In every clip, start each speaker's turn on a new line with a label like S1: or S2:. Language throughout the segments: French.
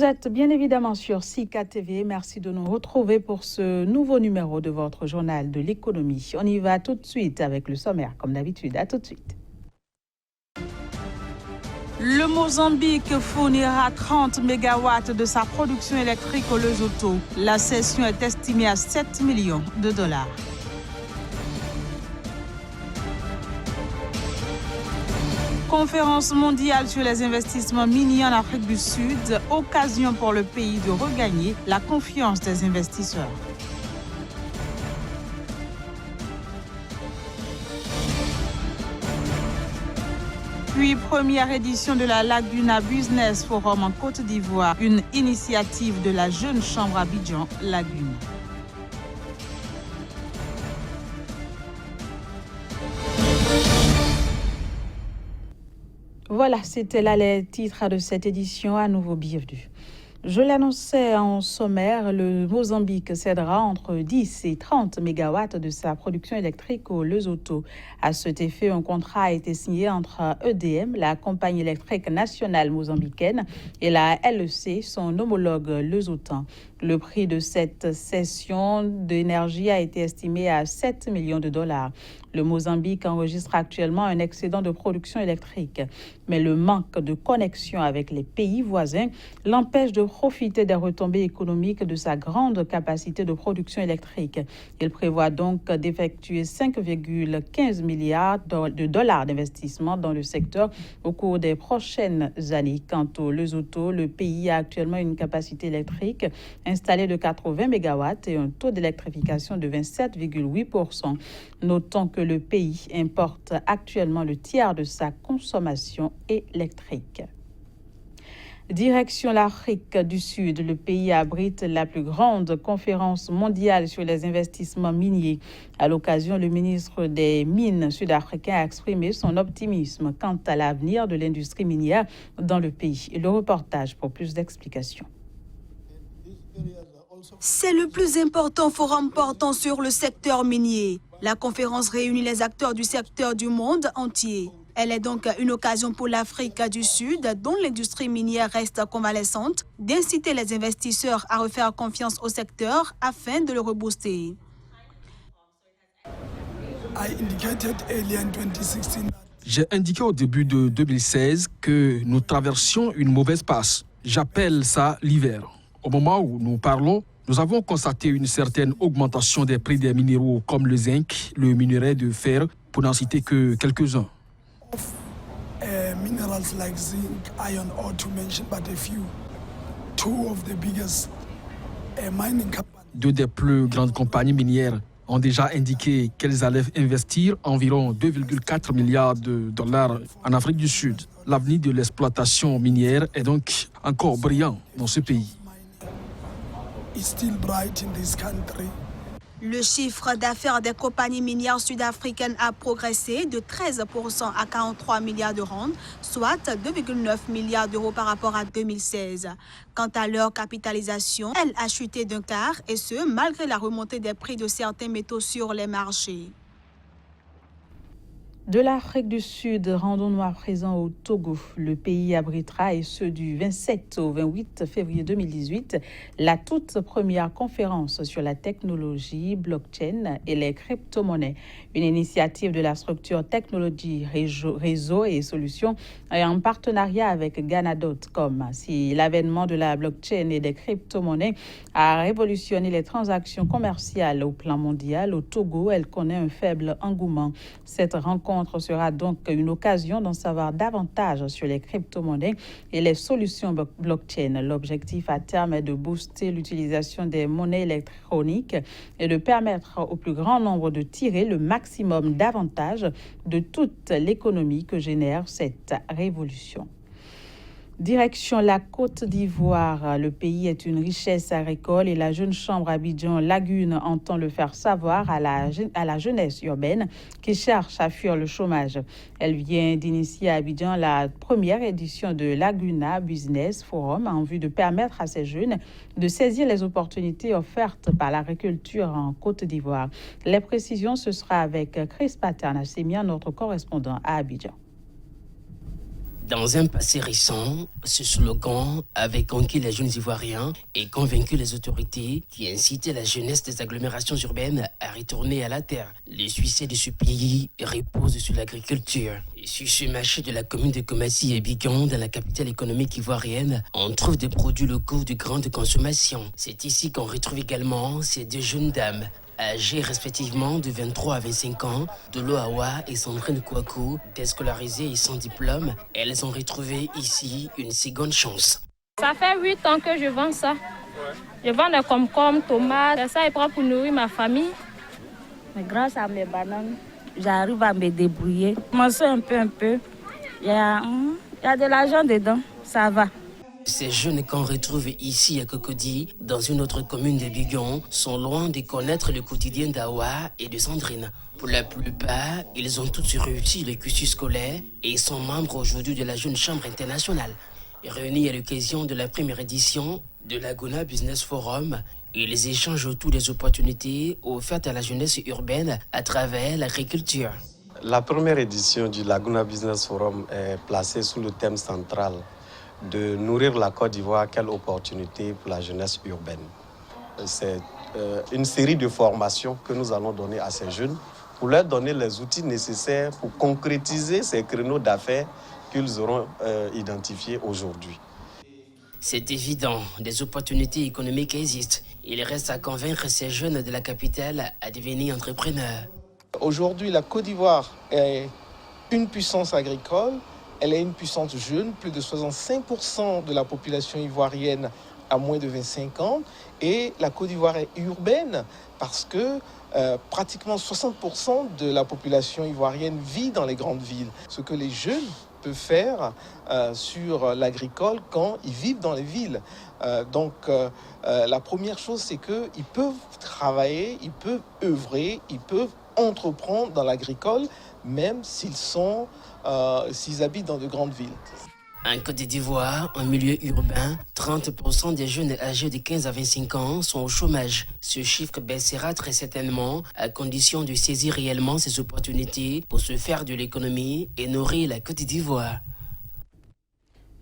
S1: Vous êtes bien évidemment sur SICA TV. Merci de nous retrouver pour ce nouveau numéro de votre journal de l'économie. On y va tout de suite avec le sommaire, comme d'habitude. À tout de suite. Le Mozambique fournira 30 MW de sa production électrique au Lesotho. La cession est estimée à 7 millions de dollars. Conférence mondiale sur les investissements miniers en Afrique du Sud, occasion pour le pays de regagner la confiance des investisseurs. Puis, première édition de la Laguna Business Forum en Côte d'Ivoire, une initiative de la Jeune Chambre Abidjan Laguna. Voilà, c'était là les titres de cette édition. À nouveau, bienvenue. Je l'annonçais en sommaire, le Mozambique cédera entre 10 et 30 MW de sa production électrique au Lesotho. À cet effet, un contrat a été signé entre EDM, la compagnie électrique nationale mozambicaine, et la LEC, son homologue lesothan. Le prix de cette cession d'énergie a été estimé à 7 millions de dollars. Le Mozambique enregistre actuellement un excédent de production électrique, mais le manque de connexion avec les pays voisins l'empêche de profiter des retombées économiques de sa grande capacité de production électrique. Il prévoit donc d'effectuer 5,15 milliards de dollars d'investissement dans le secteur au cours des prochaines années. Quant au Lesotho, le pays a actuellement une capacité électrique installée de 80 MW et un taux d'électrification de 27,8%. Notons que le pays importe actuellement le tiers de sa consommation électrique. Direction l'Afrique du Sud, le pays abrite la plus grande conférence mondiale sur les investissements miniers. À l'occasion, le ministre des Mines sud-africain a exprimé son optimisme quant à l'avenir de l'industrie minière dans le pays. Et le reportage pour plus d'explications.
S2: C'est le plus important forum portant sur le secteur minier. La conférence réunit les acteurs du secteur du monde entier. Elle est donc une occasion pour l'Afrique du Sud, dont l'industrie minière reste convalescente, d'inciter les investisseurs à refaire confiance au secteur afin de le rebooster.
S3: J'ai indiqué au début de 2016 que nous traversions une mauvaise passe. J'appelle ça l'hiver. Au moment où nous parlons, nous avons constaté une certaine augmentation des prix des minéraux comme le zinc, le minerai de fer, pour n'en citer que quelques-uns.
S4: Minerals like zinc, iron ore to mention but a few. Two of the biggest mining companies.
S3: Deux des plus grandes compagnies minières ont déjà indiqué qu'elles allaient investir environ 2,4 milliards de dollars en Afrique du Sud. L'avenir de l'exploitation minière est donc encore brillant dans ce pays.
S4: It's still bright in this country.
S2: Le chiffre d'affaires des compagnies minières sud-africaines a progressé de 13% à 43 milliards de rand, soit 2,9 milliards d'euros par rapport à 2016. Quant à leur capitalisation, elle a chuté d'un quart, et ce, malgré la remontée des prix de certains métaux sur les marchés.
S1: De l'Afrique du Sud, rendons-nous à présent au Togo. Le pays abritera, et ce du 27 au 28 février 2018, la toute première conférence sur la technologie, blockchain et les crypto-monnaies. Une initiative de la structure Technologie, Réseau et Solutions en partenariat avec Ghana.com. Si l'avènement de la blockchain et des crypto-monnaies a révolutionné les transactions commerciales au plan mondial, au Togo, elle connaît un faible engouement. Cette rencontre sera donc une occasion d'en savoir davantage sur les crypto-monnaies et les solutions blockchain. L'objectif à terme est de booster l'utilisation des monnaies électroniques et de permettre au plus grand nombre de tirer le maximum d'avantages de toute l'économie que génère cette révolution. Direction la Côte d'Ivoire, le pays est une richesse agricole et la Jeune Chambre Abidjan Laguna entend le faire savoir à la jeunesse urbaine qui cherche à fuir le chômage. Elle vient d'initier à Abidjan la première édition de Laguna Business Forum en vue de permettre à ces jeunes de saisir les opportunités offertes par l'agriculture en Côte d'Ivoire. Les précisions, ce sera avec Chris Paternassemian, notre correspondant à Abidjan.
S5: Dans un passé récent, ce slogan avait conquis les jeunes Ivoiriens et convaincu les autorités qui incitaient la jeunesse des agglomérations urbaines à retourner à la terre. Le succès de ce pays repose sur l'agriculture. Et sur ce marché de la commune de Komassi et Bigan, dans la capitale économique ivoirienne, on trouve des produits locaux de grande consommation. C'est ici qu'on retrouve également ces deux jeunes dames, âgées respectivement de 23 à 25 ans, Dolo Awa et Sandrine Kouakou, déscolarisées et sans diplôme, elles ont retrouvé ici une seconde chance.
S6: Ça fait 8 ans que je vends ça. Je vends des concombres, tomates, ça est propre pour nourrir ma famille.
S7: Mais grâce à mes bananes, j'arrive à me débrouiller. Je m'en sors un peu. Il y a de l'argent dedans, ça va.
S5: Ces jeunes qu'on retrouve ici à Cocody, dans une autre commune de Bigan, sont loin de connaître le quotidien d'Awa et de Sandrine. Pour la plupart, ils ont tous réussi le cursus scolaire et sont membres aujourd'hui de la Jeune Chambre internationale. Réunis à l'occasion de la première édition de Laguna Business Forum, ils échangent autour des opportunités offertes à la jeunesse urbaine à travers l'agriculture.
S8: La première édition du Laguna Business Forum est placée sous le thème central de nourrir la Côte d'Ivoire, quelle opportunité pour la jeunesse urbaine. C'est une série de formations que nous allons donner à ces jeunes pour leur donner les outils nécessaires pour concrétiser ces créneaux d'affaires qu'ils auront identifiés aujourd'hui.
S5: C'est évident, des opportunités économiques existent. Il reste à convaincre ces jeunes de la capitale à devenir entrepreneurs.
S9: Aujourd'hui, la Côte d'Ivoire est une puissance agricole. Elle est une puissance jeune, plus de 65% de la population ivoirienne a moins de 25 ans. Et la Côte d'Ivoire est urbaine parce que pratiquement 60% de la population ivoirienne vit dans les grandes villes. Ce que les jeunes peuvent faire sur l'agricole quand ils vivent dans les villes. Donc la première chose, c'est qu'ils peuvent travailler, ils peuvent œuvrer, ils peuvent entreprendre dans l'agricole, même s'ils habitent dans de grandes villes.
S5: En Côte d'Ivoire, en milieu urbain, 30% des jeunes âgés de 15 à 25 ans sont au chômage. Ce chiffre baissera très certainement à condition de saisir réellement ces opportunités pour se faire de l'économie et nourrir la Côte d'Ivoire.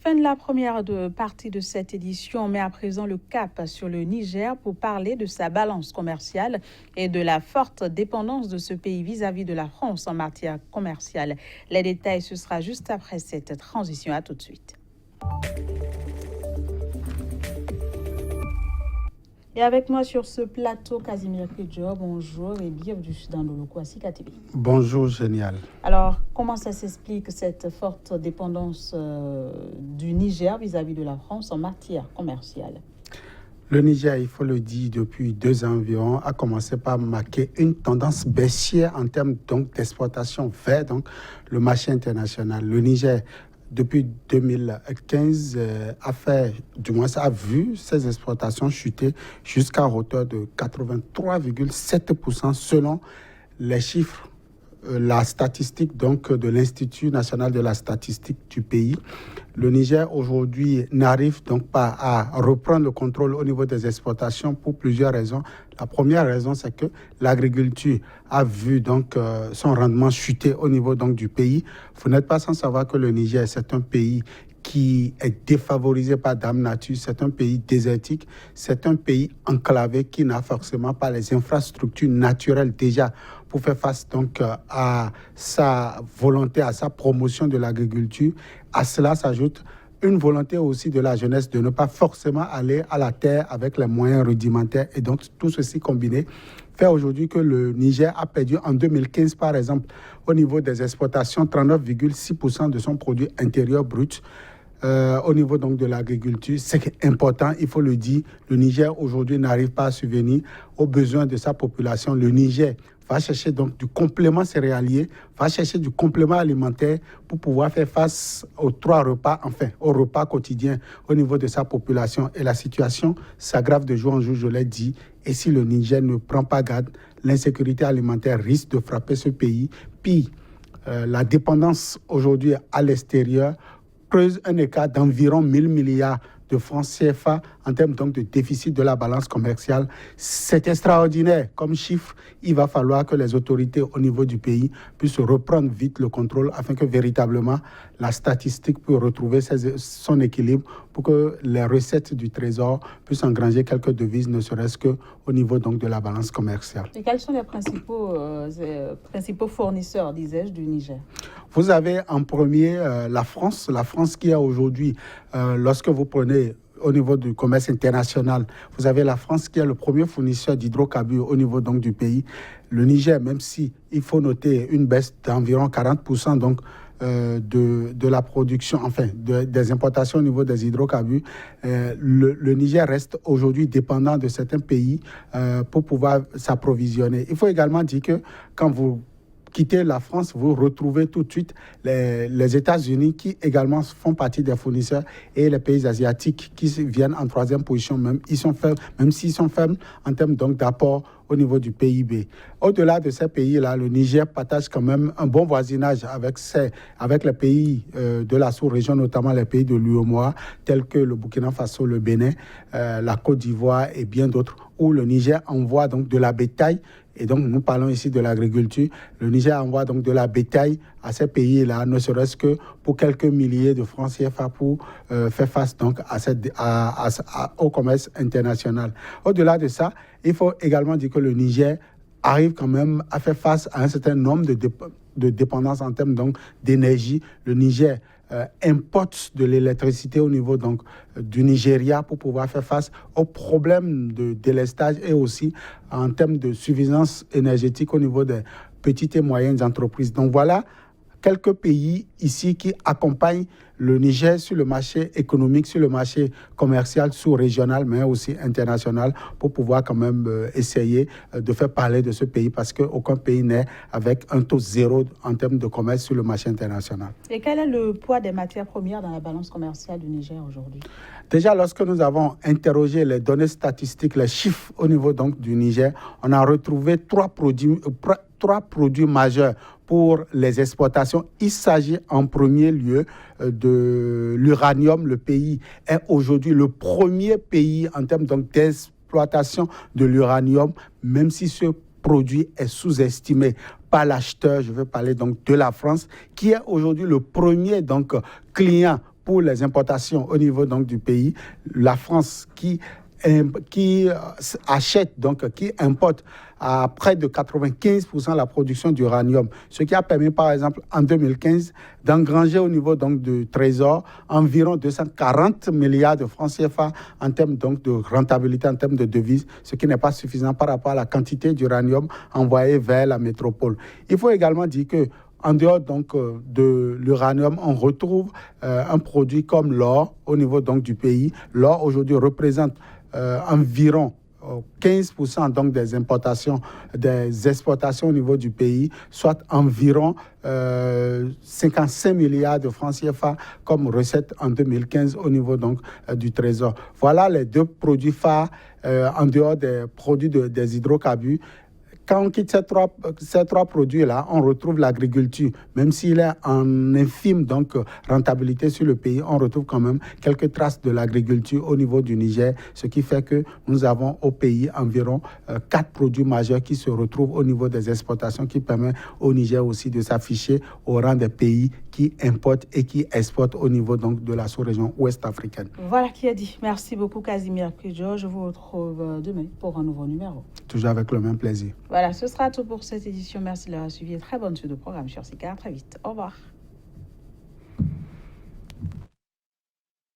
S1: Fin de la première partie de cette édition, on met à présent le cap sur le Niger pour parler de sa balance commerciale et de la forte dépendance de ce pays vis-à-vis de la France en matière commerciale. Les détails, ce sera juste après cette transition. À tout de suite. Et avec moi sur ce plateau, Casimir Kedjo, bonjour et bienvenue dans le Lokwasi TV.
S10: Bonjour, génial.
S1: Alors, comment ça s'explique cette forte dépendance du Niger vis-à-vis de la France en matière commerciale?
S10: Le Niger, il faut le dire, depuis 2 ans environ, a commencé par marquer une tendance baissière en termes d'exportation vers le marché international. Le Niger, depuis 2015, a vu ses exportations chuter jusqu'à hauteur de 83,7% selon les chiffres, la statistique de l'Institut national de la statistique du pays. Le Niger aujourd'hui n'arrive donc pas à reprendre le contrôle au niveau des exportations pour plusieurs raisons. La première raison, c'est que l'agriculture a vu son rendement chuter au niveau du pays. Vous n'êtes pas sans savoir que le Niger, c'est un pays qui est défavorisé par Dame Nature, c'est un pays désertique, c'est un pays enclavé qui n'a forcément pas les infrastructures naturelles déjà pour faire face à sa volonté, à sa promotion de l'agriculture. À cela s'ajoute une volonté aussi de la jeunesse de ne pas forcément aller à la terre avec les moyens rudimentaires. Et donc tout ceci combiné fait aujourd'hui que le Niger a perdu en 2015, par exemple, au niveau des exportations, 39,6% de son produit intérieur brut. Au niveau de l'agriculture, c'est important, il faut le dire. Le Niger aujourd'hui n'arrive pas à subvenir aux besoins de sa population. Le Niger va chercher du complément céréalier, va chercher du complément alimentaire pour pouvoir faire face aux 3 repas, au repas quotidien au niveau de sa population. Et la situation s'aggrave de jour en jour, je l'ai dit. Et si le Niger ne prend pas garde, l'insécurité alimentaire risque de frapper ce pays. Puis, la dépendance aujourd'hui à l'extérieur creuse un écart d'environ 1 000 milliards de francs CFA en termes donc de déficit de la balance commerciale. C'est extraordinaire comme chiffre. Il va falloir que les autorités au niveau du pays puissent reprendre vite le contrôle afin que véritablement la statistique puisse retrouver son équilibre pour que les recettes du Trésor puissent engranger quelques devises, ne serait-ce qu'au niveau donc de la balance commerciale.
S1: Et quels sont les principaux fournisseurs, disais-je, du Niger?
S10: Vous avez en premier la France qui a aujourd'hui, lorsque vous prenez au niveau du commerce international, vous avez la France qui est le premier fournisseur d'hydrocarbures au niveau donc du pays. Le Niger, même si il faut noter une baisse d'environ 40% donc de la production, enfin des importations au niveau des hydrocarbures, le Niger reste aujourd'hui dépendant de certains pays pour pouvoir s'approvisionner. Il faut également dire que quand vous quittez la France, vous retrouvez tout de suite les États-Unis qui également font partie des fournisseurs et les pays asiatiques qui viennent en troisième position, même s'ils sont faibles en termes donc d'apport au niveau du PIB. Au-delà de ces pays-là, le Niger partage quand même un bon voisinage avec les pays de la sous-région, notamment les pays de l'UEMOA, tels que le Burkina Faso, le Bénin, la Côte d'Ivoire et bien d'autres, où le Niger envoie donc de la bétail. Et donc, nous parlons ici de l'agriculture. Le Niger envoie donc de la bétail à ces pays-là, ne serait-ce que pour quelques milliers de francs CFA pour faire face donc au commerce international. Au-delà de ça, il faut également dire que le Niger arrive quand même à faire face à un certain nombre de dépendances en termes donc d'énergie. Le Niger importe de l'électricité au niveau donc du Nigeria pour pouvoir faire face aux problèmes de délestage et aussi en termes de suffisance énergétique au niveau des petites et moyennes entreprises. Donc voilà quelques pays ici qui accompagnent le Niger sur le marché économique, sur le marché commercial sous-régional, mais aussi international, pour pouvoir quand même essayer de faire parler de ce pays, parce qu'aucun pays n'est avec un taux zéro en termes de commerce sur le marché international.
S1: Et quel est le poids des matières premières dans la balance commerciale du Niger aujourd'hui?
S10: Déjà, lorsque nous avons interrogé les données statistiques, les chiffres au niveau donc du Niger, on a retrouvé trois produits majeurs pour les exportations. Il s'agit en premier lieu de l'uranium. Le pays est aujourd'hui le premier pays en termes donc d'exploitation de l'uranium, même si ce produit est sous-estimé par l'acheteur. Je veux parler donc de la France, qui est aujourd'hui le premier donc client pour les importations au niveau donc du pays. La France qui achète, donc qui importe à près de 95% la production d'uranium, ce qui a permis par exemple en 2015 d'engranger au niveau donc du Trésor environ 240 milliards de francs CFA en termes donc de rentabilité, en termes de devises, ce qui n'est pas suffisant par rapport à la quantité d'uranium envoyée vers la métropole. Il faut également dire que en dehors donc de l'uranium, on retrouve un produit comme l'or au niveau donc du pays. L'or aujourd'hui représente environ 15% donc des exportations au niveau du pays, soit environ 55 milliards de francs CFA comme recette en 2015 au niveau donc du Trésor. Voilà les deux produits phares en dehors des produits des hydrocarbures. Quand on quitte ces trois produits-là, on retrouve l'agriculture. Même s'il est en infime donc, rentabilité sur le pays, on retrouve quand même quelques traces de l'agriculture au niveau du Niger, ce qui fait que nous avons au pays environ 4 produits majeurs qui se retrouvent au niveau des exportations, qui permet au Niger aussi de s'afficher au rang des pays qui importent et qui exportent au niveau donc, de la sous-région ouest africaine.
S1: Voilà qui est dit. Merci beaucoup Casimir Kudjo. Je vous retrouve demain pour un nouveau numéro.
S10: Toujours avec le même plaisir.
S1: Voilà, ce sera tout pour cette édition. Merci de l'avoir suivi et très bonne suite de programme sur CICAR. Très vite. Au revoir.